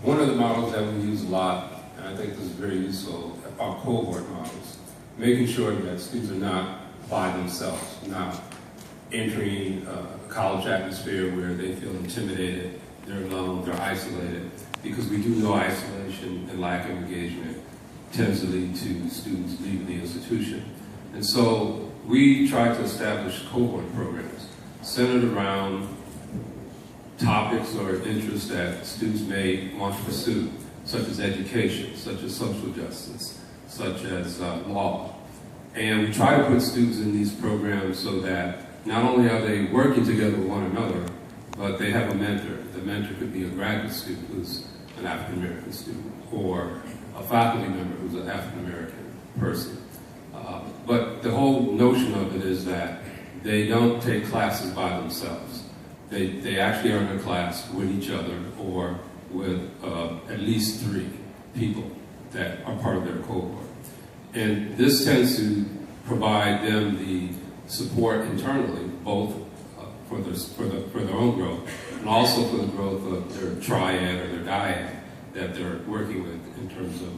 One of the models that we use a lot, and I think this is very useful, are cohort models. Making sure that students are not by themselves, not entering a college atmosphere where they feel intimidated, they're alone, they're isolated, because we do know isolation and lack of engagement tends to lead to students leaving the institution. And so we try to establish cohort programs centered around topics or interests that students may want to pursue, such as education, such as social justice, such as law. And we try to put students in these programs so that not only are they working together with one another, but they have a mentor. The mentor could be a graduate student who's an African American student, or a faculty member who's an African American person. But the whole notion of it is that they don't take classes by themselves. They actually are in a class with each other or with at least 3 people that are part of their cohort. And this tends to provide them the support internally, both for their own growth, and also for the growth of their triad or their dyad that they're working with in terms of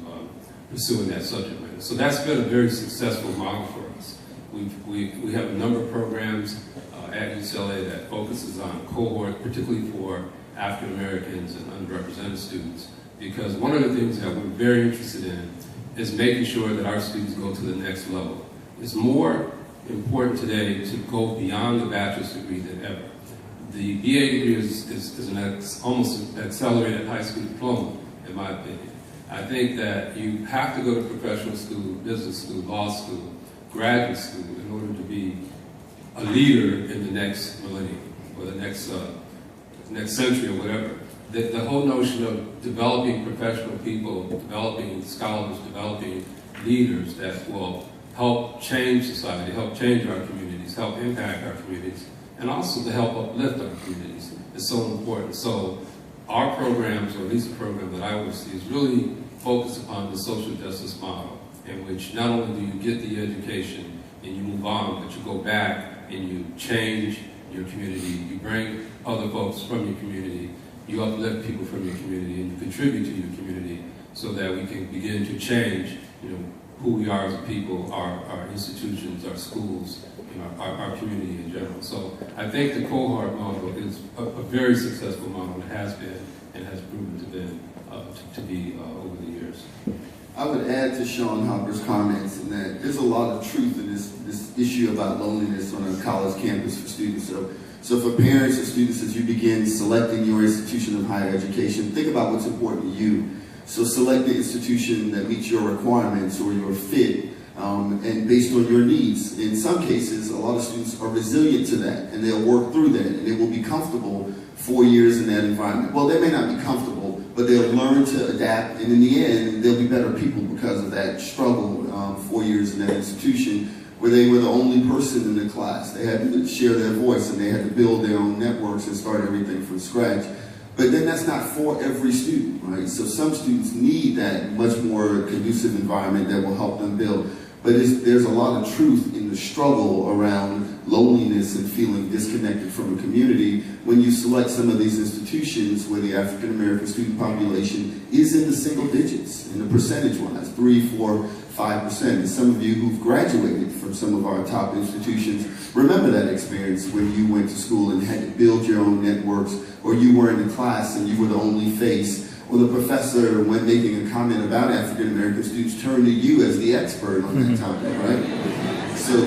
pursuing that subject matter. So that's been a very successful model for us. We have a number of programs at UCLA that focuses on cohort, particularly for African Americans and underrepresented students, because one of the things that we're very interested in is making sure that our students go to the next level. It's more important today to go beyond the bachelor's degree than ever. The BA degree is almost an accelerated high school diploma, in my opinion. I think that you have to go to professional school, business school, law school, graduate school in order to be a leader in the next millennium or the next century or whatever. The whole notion of developing professional people, developing scholars, developing leaders that will help change society, help change our communities, help impact our communities, and also to help uplift our communities is so important. So our programs, or at least the program that I oversee, is really focused upon the social justice model, in which not only do you get the education and you move on, but you go back and you change your community, you bring other folks from your community, you uplift people from your community, and you contribute to your community so that we can begin to change, who we are as a people, our institutions, our schools, our community in general. So I think the cohort model is a very successful model. It has been and has proven to be over the years. I would add to Sean Hopper's comments in that there's a lot of truth in this issue about loneliness on a college campus for students. So for parents and students, as you begin selecting your institution of higher education, think about what's important to you. So select the institution that meets your requirements or your fit, and based on your needs. In some cases, a lot of students are resilient to that, and they'll work through that, and they will be comfortable 4 years in that environment. Well, they may not be comfortable, but they'll learn to adapt, and in the end, they'll be better people because of that struggle 4 years in that institution, where they were the only person in the class. They had to share their voice, and they had to build their own networks and start everything from scratch. But then that's not for every student, right? So some students need that much more conducive environment that will help them build. But there's a lot of truth in the struggle around loneliness and feeling disconnected from a community when you select some of these institutions where the African American student population is in the single digits, in the percentage-wise, 3, 4, 5%. And some of you who've graduated from some of our top institutions remember that experience when you went to school and had to build your own networks, or you were in the class and you were the only face, or the professor, when making a comment about African American students, turned to you as the expert on that topic, right? So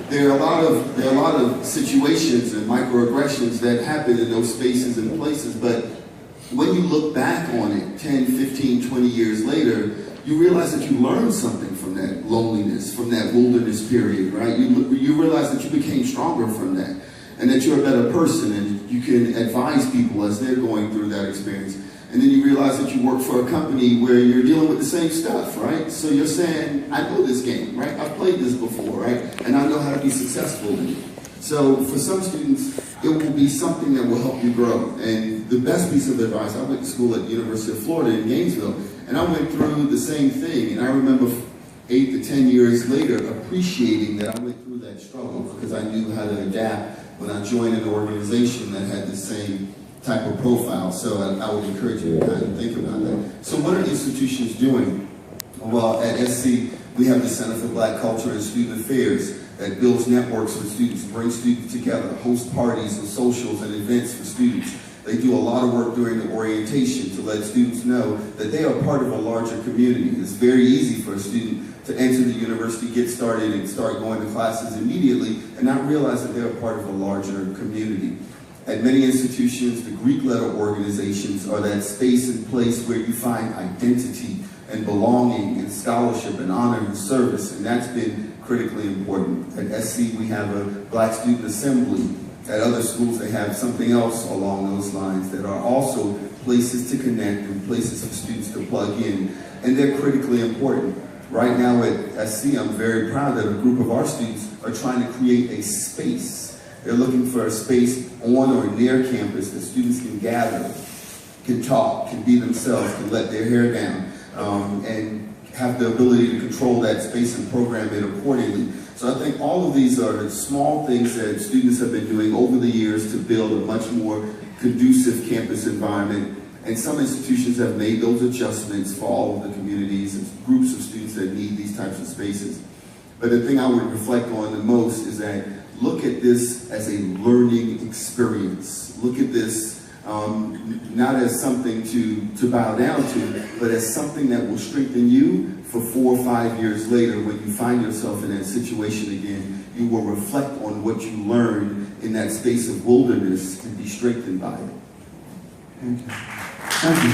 there are a lot of situations and microaggressions that happen in those spaces and places, but when you look back on it 10, 15, 20 years later, you realize that you learned something from that loneliness, from that wilderness period, right? You realize that you became stronger from that, and that you're a better person, and you can advise people as they're going through that experience. And then you realize that you work for a company where you're dealing with the same stuff, right? So you're saying, I know this game, right? I've played this before, right? And I know how to be successful in it. So for some students, it will be something that will help you grow. And the best piece of advice, I went to school at the University of Florida in Gainesville, and I went through the same thing. And I remember 8 to 10 years later appreciating that I went through that struggle because I knew how to adapt when I joined an organization that had the same type of profile. So I would encourage you to kind of think about that. So what are institutions doing? Well, at SC, we have the Center for Black Culture and Student Affairs that builds networks for students, brings students together, hosts parties and socials and events for students. They do a lot of work during the orientation to let students know that they are part of a larger community. It's very easy for a student to enter the university, get started, and start going to classes immediately and not realize that they're part of a larger community. At many institutions, the Greek letter organizations are that space and place where you find identity and belonging and scholarship and honor and service, and that's been critically important. At SC, we have a Black Student Assembly. At other schools, they have something else along those lines that are also places to connect and places for students to plug in, and they're critically important. Right now at SC, I'm very proud that a group of our students are trying to create a space. They're looking for a space on or near campus that students can gather, can talk, can be themselves, can let their hair down, and have the ability to control that space and program it accordingly. So I think all of these are small things that students have been doing over the years to build a much more conducive campus environment. And some institutions have made those adjustments for all of the communities and groups of students that need these types of spaces. But the thing I would reflect on the most is that look at this as a learning experience. Look at this not as something to bow down to, but as something that will strengthen you for 4 or 5 years later when you find yourself in that situation again. You will reflect on what you learned in that space of wilderness and be strengthened by it. Thank you. Thank you.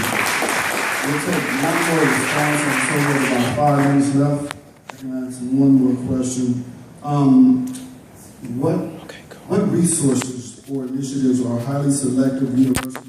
We'll take one more response. I'm told we have about 5 minutes left. I can ask one more question. What resources or initiatives are highly selective universities